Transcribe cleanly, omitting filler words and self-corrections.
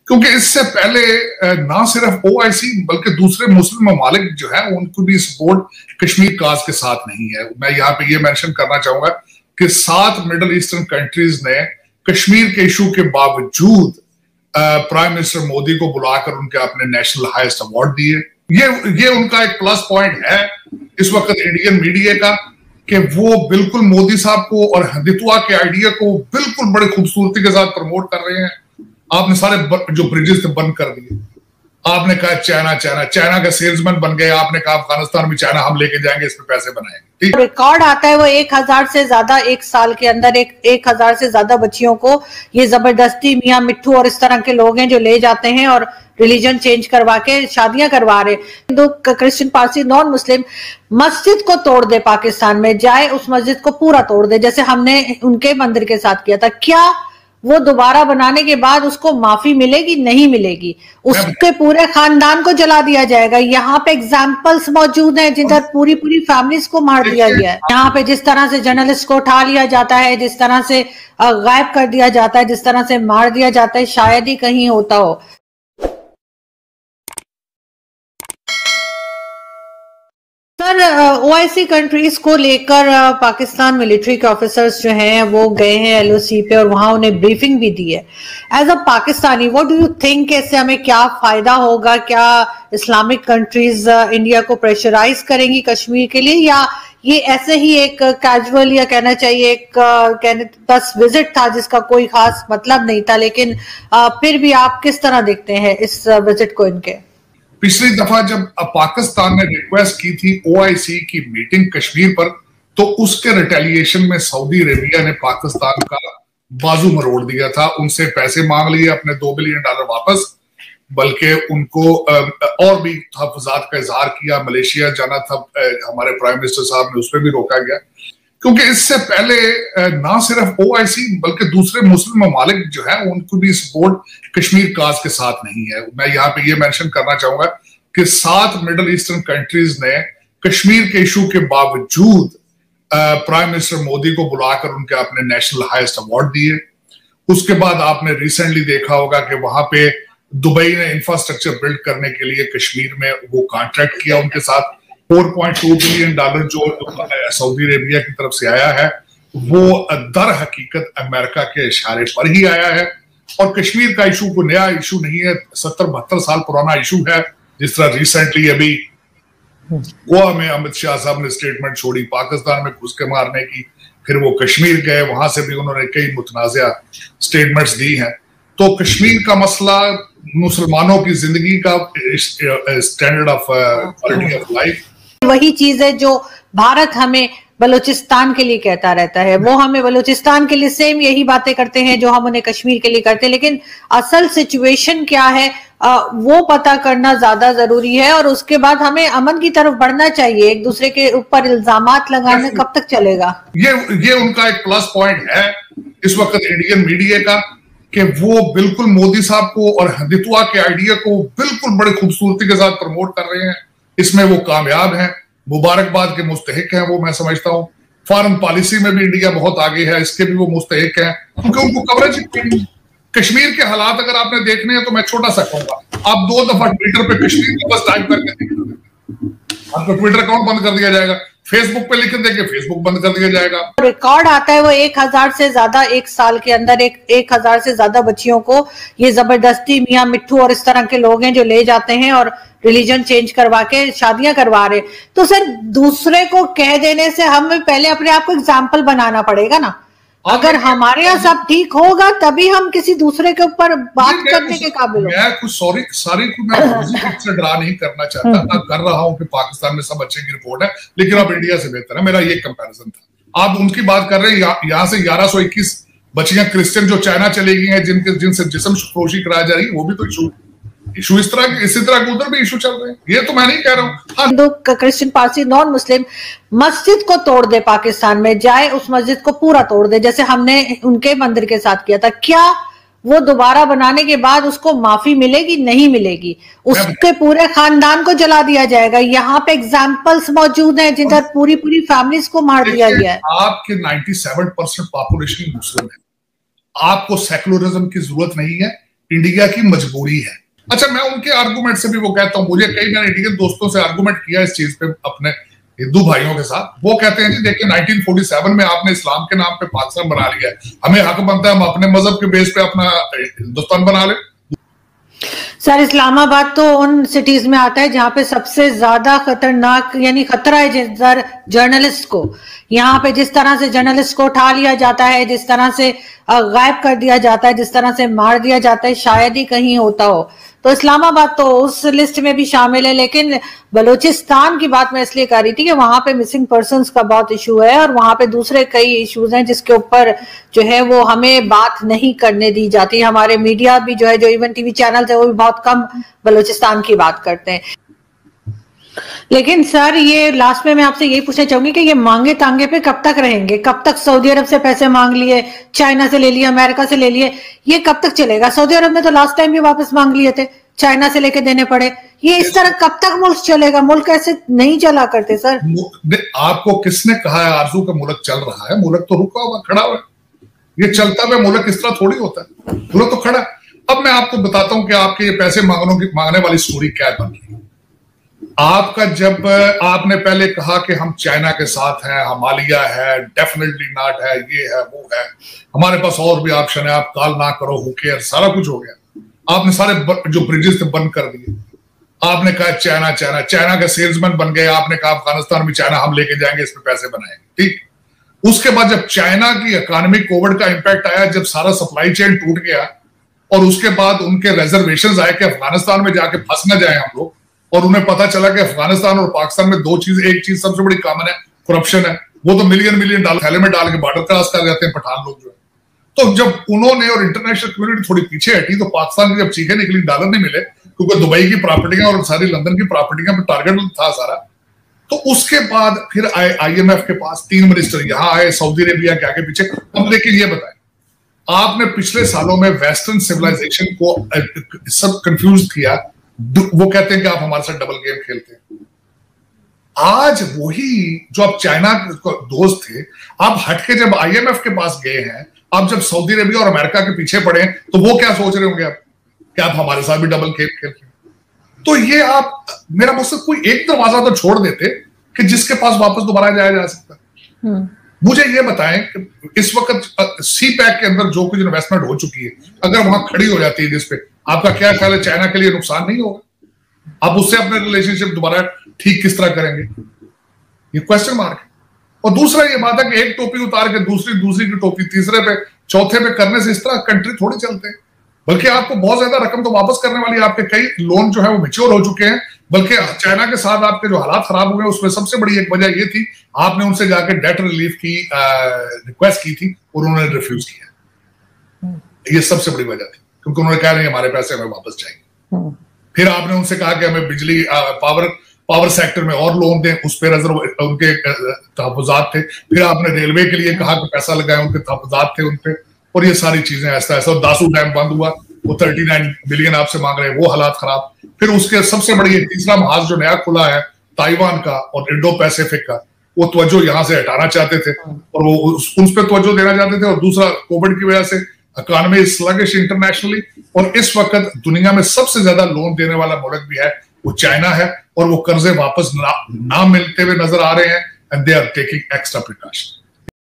क्योंकि इससे पहले ना सिर्फ ओआईसी बल्कि दूसरे मुस्लिम ममालिक जो है उनको भी सपोर्ट कश्मीर काज के साथ नहीं है। मैं यहाँ पे ये मेंशन करना चाहूंगा कि 7 मिडिल ईस्टर्न कंट्रीज ने कश्मीर के इशू के बावजूद प्राइम मिनिस्टर मोदी को बुलाकर उनके अपने नेशनल हाईएस्ट अवार्ड दिए। ये उनका एक प्लस पॉइंट है इस वक्त इंडियन मीडिया का कि वो बिल्कुल मोदी साहब को और हिंदुत्व के आइडिया को बिल्कुल बड़ी खूबसूरती के साथ प्रमोट कर रहे हैं। आपने सारे जो ब्रिजेस थे बंद कर दिए। आपने कहा चाइना का सेल्समैन बन गए। आपने कहा अफगानिस्तान में चाइना हम लेके जाएंगे, इसमें पैसे बनाएंगे। रिकॉर्ड आता है वो 1000 से ज्यादा एक साल के अंदर 1000 से ज्यादा बच्चियों को ये जबरदस्ती मियां मिट्ठू और इस तरह के लोग हैं जो ले जाते हैं और रिलीजन चेंज करवा के शादियां करवा रहे। Hindu, Christian, Parsi, non Muslim मस्जिद को तोड़ दे, पाकिस्तान में जाए उस मस्जिद को पूरा तोड़ दे जैसे हमने उनके मंदिर के साथ किया था। क्या वो दोबारा बनाने के बाद उसको माफी मिलेगी? नहीं मिलेगी। उसके पूरे खानदान को जला दिया जाएगा। यहाँ पे एग्जाम्पल्स मौजूद हैं जिधर पूरी फैमिलीज को मार दिया गया है। यहाँ पे जिस तरह से जर्नलिस्ट को उठा लिया जाता है, जिस तरह से गायब कर दिया जाता है, जिस तरह से मार दिया जाता है, शायद ही कहीं होता हो। सर, ओआईसी कंट्रीज को लेकर पाकिस्तान मिलिट्री के ऑफिसर्स जो हैं वो गए हैं एलओसी पे और वहां उन्हें ब्रीफिंग भी दी है। As a Pakistani, what do you think, इससे हमें क्या फायदा होगा? क्या इस्लामिक कंट्रीज इंडिया को प्रेशराइज करेंगी कश्मीर के लिए, या ये ऐसे ही एक कैजुअल, या कहना चाहिए एक बस विजिट था जिसका कोई खास मतलब नहीं था? लेकिन फिर भी आप किस तरह देखते हैं इस विजिट को इनके? पिछली दफा जब पाकिस्तान ने रिक्वेस्ट की थी ओआईसी की मीटिंग कश्मीर पर, तो उसके रिटेलिएशन में सऊदी अरेबिया ने पाकिस्तान का बाजू मरोड़ दिया था। उनसे पैसे मांग लिए, अपने $2 बिलियन वापस, बल्कि उनको और भी तहफ़्फ़ुज़ात का इजहार किया। मलेशिया जाना था हमारे प्राइम मिनिस्टर साहब ने, उस पर भी रोका गया। क्योंकि इससे पहले ना सिर्फ ओआईसी बल्कि दूसरे मुस्लिम ममालिक जो है उनको भी सपोर्ट कश्मीर काज के साथ नहीं है। मैं यहाँ पे ये मेंशन करना चाहूंगा कि 7 मिडिल ईस्टर्न कंट्रीज ने कश्मीर के इशू के बावजूद प्राइम मिनिस्टर मोदी को बुलाकर उनके अपने नेशनल हाईएस्ट अवार्ड दिए। उसके बाद आपने रिसेंटली देखा होगा कि वहां पे दुबई ने इंफ्रास्ट्रक्चर बिल्ड करने के लिए कश्मीर में वो कॉन्ट्रैक्ट किया उनके साथ। $4.2 बिलियन जो सऊदी अरेबिया की तरफ से आया है वो दर हकीकत अमेरिका के इशारे पर ही आया है। और कश्मीर का इशू कोई नया इशू नहीं है, 70-72 साल पुराना इशू है। जिस तरह रिसेंटली अभी गोवा में अमित शाह साहब ने स्टेटमेंट छोड़ी पाकिस्तान में घुस के मारने की, फिर वो कश्मीर गए, वहां से भी उन्होंने कई मुतनाज़ा स्टेटमेंट्स दी हैं। तो कश्मीर का मसला मुसलमानों की जिंदगी का standard of quality of life, वही चीज है जो भारत हमें बलूचिस्तान के लिए कहता रहता है। वो हमें बलूचिस्तान के लिए सेम यही बातें करते हैं जो हम उन्हें कश्मीर के लिए करते हैं। लेकिन असल सिचुएशन क्या है वो पता करना ज्यादा जरूरी है और उसके बाद हमें अमन की तरफ बढ़ना चाहिए। एक दूसरे के ऊपर इल्जामात लगाने कब तक चलेगा? ये उनका एक प्लस पॉइंट है इस वक्त इंडियन मीडिया का कि वो बिल्कुल मोदी साहब को और हिंदुत्व के आइडिया को बिल्कुल बड़ी खूबसूरती के साथ प्रमोट कर रहे हैं। इसमें वो कामयाब हैं, मुबारकबाद के मुस्तहिक हैं वो, मैं समझता हूँ। फॉरेन पॉलिसी में भी इंडिया बहुत आगे है, इसके भी वो मुस्तहिक हैं क्योंकि उनको कवरेज कश्मीर के हालात अगर आपने देखने हैं तो मैं छोटा सा कहूंगा, आप 2 दफा ट्विटर पे कश्मीर को बस टाइप करके देखिए, आपका ट्विटर अकाउंट बंद कर दिया जाएगा। फेसबुक पे लिख देंगे, फेसबुक बंद कर दिया जाएगा। रिकॉर्ड आता है वो 1000 से ज्यादा एक साल के अंदर 1000 से ज्यादा बच्चियों को ये जबरदस्ती मियां मिट्ठू और इस तरह के लोग हैं जो ले जाते हैं और रिलीजन चेंज करवा के शादियां करवा रहे। तो सर दूसरे को कह देने से हमें पहले अपने आप को एग्जाम्पल बनाना पड़ेगा ना। अगर हमारे यहाँ सब ठीक होगा तभी हम किसी दूसरे के ऊपर बात करने के काबिल। मैं कुछ सारी को मैं से ड्रा नहीं करना चाहता, मैं कर रहा हूँ कि पाकिस्तान में सब अच्छे की रिपोर्ट है लेकिन अब इंडिया से बेहतर है, मेरा ये कंपैरिजन था। आप उनकी बात कर रहे हैं, यहाँ से 1121 बच्चियां क्रिश्चियन जो चाइना चली गई हैं जिनसे जिस्म फरोशी कराई जा रही है, वो भी तो इशू इसी तरह के उधर भी इशू चल रहे हैं। ये तो मैं नहीं कह रहा हूँ। Hindu, Christian, Parsi, non Muslim मस्जिद को तोड़ दे, पाकिस्तान में जाए उस मस्जिद को पूरा तोड़ दे जैसे हमने उनके मंदिर के साथ किया था। क्या वो दोबारा बनाने के बाद उसको माफी मिलेगी? नहीं मिलेगी। उसके पूरे खानदान को जला दिया जाएगा। यहाँ पे एग्जाम्पल्स मौजूद हैं जिधर पूरी फैमिलीज को मार दिया गया है। आपके 97% पॉपुलेशन मुस्लिम है, आपको सेकुलरिज्म की जरूरत नहीं है। इंडिया की मजबूरी है। अच्छा, मैं उनके आर्गुमेंट से भी वो कहता हूं, मुझे कई मैंने इंडियन दोस्तों से आर्गुमेंट किया इस चीज पे अपने हिंदू भाइयों के साथ। वो कहते हैं जी देखिए 1947 में आपने इस्लाम के नाम पे पाकिस्तान बना लिया है, हमें हक बनता है हम अपने मजहब के बेस पे अपना हिंदुस्तान बना ले। सर इस्लामाबाद तो उन सिटीज में आता है जहां पे सबसे ज्यादा खतरनाक यानी खतरा है जर्नलिस्ट को। यहाँ पे जिस तरह से जर्नलिस्ट को उठा लिया जाता है, जिस तरह से गायब कर दिया जाता है, जिस तरह से मार दिया जाता है, शायद ही कहीं होता हो। तो इस्लामाबाद तो उस लिस्ट में भी शामिल है। लेकिन बलूचिस्तान की बात मैं इसलिए कर रही थी कि वहां पे मिसिंग पर्सन्स का बहुत इशू है और वहां पे दूसरे कई इश्यूज हैं जिसके ऊपर जो है वो हमें बात नहीं करने दी जाती। हमारे मीडिया भी जो है, जो इवन टीवी चैनल है, वो भी बहुत कम बलूचिस्तान की बात करते हैं। लेकिन सर ये लास्ट में मैं आपसे यही पूछना चाहूंगी कि ये मांगे तांगे पे कब तक रहेंगे? कब तक सऊदी अरब से पैसे मांग लिए, चाइना से ले लिए, अमेरिका से ले लिए, ये कब तक चलेगा? सऊदी अरब में तो लास्ट टाइम भी वापस मांग लिए थे, चाइना से लेके देने पड़े। ये इस तरह कब तक मुल्क चलेगा? मुल्क ऐसे नहीं चला करते सर। आपको किसने कहा है आरजू का मुल्क चल रहा है? मुल्क तो रुका हुआ खड़ा हुआ, ये चलता हुआ मुल्क इस तरह थोड़ी होता है, मुल्क तो खड़ा। अब मैं आपको बताता हूं कि आपके ये पैसे मांगने वाली स्टोरी क्या बन रही है। आपका जब आपने पहले कहा कि हम चाइना के साथ हैं, हिमालय है, डेफिनेटली नॉट है, ये है वो है, हमारे पास और भी ऑप्शन है, आप कॉल ना करो, हु केयर, सारा कुछ हो गया। आपने सारे जो ब्रिजेस थे बंद कर दिए। आपने कहा चाइना चाइना, चाइना का सेल्समैन बन गए। आपने कहा अफगानिस्तान में चाइना हम लेके जाएंगे, इस पे पैसे बनाएंगे, ठीक। उसके बाद जब चाइना की इकोनॉमी कोविड का इंपैक्ट आया, जब सारा सप्लाई चेन टूट गया और उसके बाद उनके रिजर्वेशन आए कि अफगानिस्तान में जाके फंस ना जाए हम लोग, और उन्हें पता चला कि अफगानिस्तान और पाकिस्तान में दो चीज, एक चीज सबसे बड़ी कॉमन है, करप्शन है। वो तो मिलियन डॉलर थैले में डाल के बॉर्डर क्रॉस कर जाते हैं पठान लोग जो है। तो जब उन्होंने और इंटरनेशनल कम्युनिटी थोड़ी पीछे हटी तो पाकिस्तान की जब चीखें निकली, डॉलर नहीं मिले क्योंकि दुबई की प्रॉपर्टियां और सारी लंदन की प्रॉपर्टियां पर टारगेट था सारा। तो उसके बाद फिर आए IMF के पास 3 मिनिस्टर, यहाँ आए सऊदी अरेबिया के आगे पीछे। अब लेकिन ये बताएं, आपने पिछले सालों में वेस्टर्न सिविलाइजेशन को सब कंफ्यूज किया। वो कहते हैं कि आप हमारे साथ डबल गेम खेलते हैं। आज वही जो आप चाइना दोस्त थे, आप हटके जब IMF के पास गए हैं, आप जब सऊदी अरेबिया और अमेरिका के पीछे पड़े हैं, तो वो क्या सोच रहे होंगे आप कि आप हमारे साथ भी डबल गेम खेलते हैं? तो ये आप, मेरा मकसद कोई एक दरवाजा तो छोड़ देते कि जिसके पास वापस दोबारा जाया जा सकता। मुझे ये बताएं कि इस वक्त CPEC के अंदर जो कुछ इन्वेस्टमेंट हो चुकी है, अगर वहां खड़ी हो जाती है जिसपे, आपका क्या ख्याल है चाइना के लिए नुकसान नहीं होगा? आप उससे अपने रिलेशनशिप दोबारा ठीक किस तरह करेंगे? ये क्वेश्चन मार्क है। और दूसरा ये बात है कि एक टोपी उतार के दूसरी की टोपी तीसरे पे चौथे पे करने से इस तरह कंट्री थोड़ी चलते हैं। बल्कि आपको बहुत ज्यादा रकम तो वापस करने वाली है। आपके कई लोन जो है वो मैच्योर हो चुके हैं। बल्कि चाइना के साथ आपके जो हालात खराब हुए उसमें सबसे बड़ी एक वजह ये थी, आपने उनसे जाके डेट रिलीफ की रिक्वेस्ट की थी और उन्होंने रिफ्यूज किया। ये सबसे बड़ी वजह थी, क्योंकि उन्होंने कहा नहीं हमारे पैसे हमें वापस चाहिए। फिर आपने उनसे कहा कि हमें बिजली पावर सेक्टर में और लोन दें, उस पर रिजर्व उनके तहफुजात थे। फिर आपने रेलवे के लिए कहा कि पैसा लगाए, उनके तहफुजात थे उन पे। और ये सारी चीजें ऐसा दासू डैम बंद हुआ, वो 39 बिलियन आपसे मांग रहे हैं, वो हालात खराब। फिर उसके सबसे बड़ी तीसरा महाज जो नया खुला है ताइवान का और इंडो पैसिफिक का, वो तवज्जो यहां से हटाना चाहते थे और वो उस पर तवज्जो देना चाहते थे। और दूसरा कोविड की वजह से इकोनॉमी स्लगिश इंटरनेशनली, और इस वक्त दुनिया में सबसे ज्यादा लोन देने वाला मुल्क भी है वो चाइना है, और वो कर्जे वापस ना मिलते हुए नजर आ रहे हैं, and they are taking extra precaution.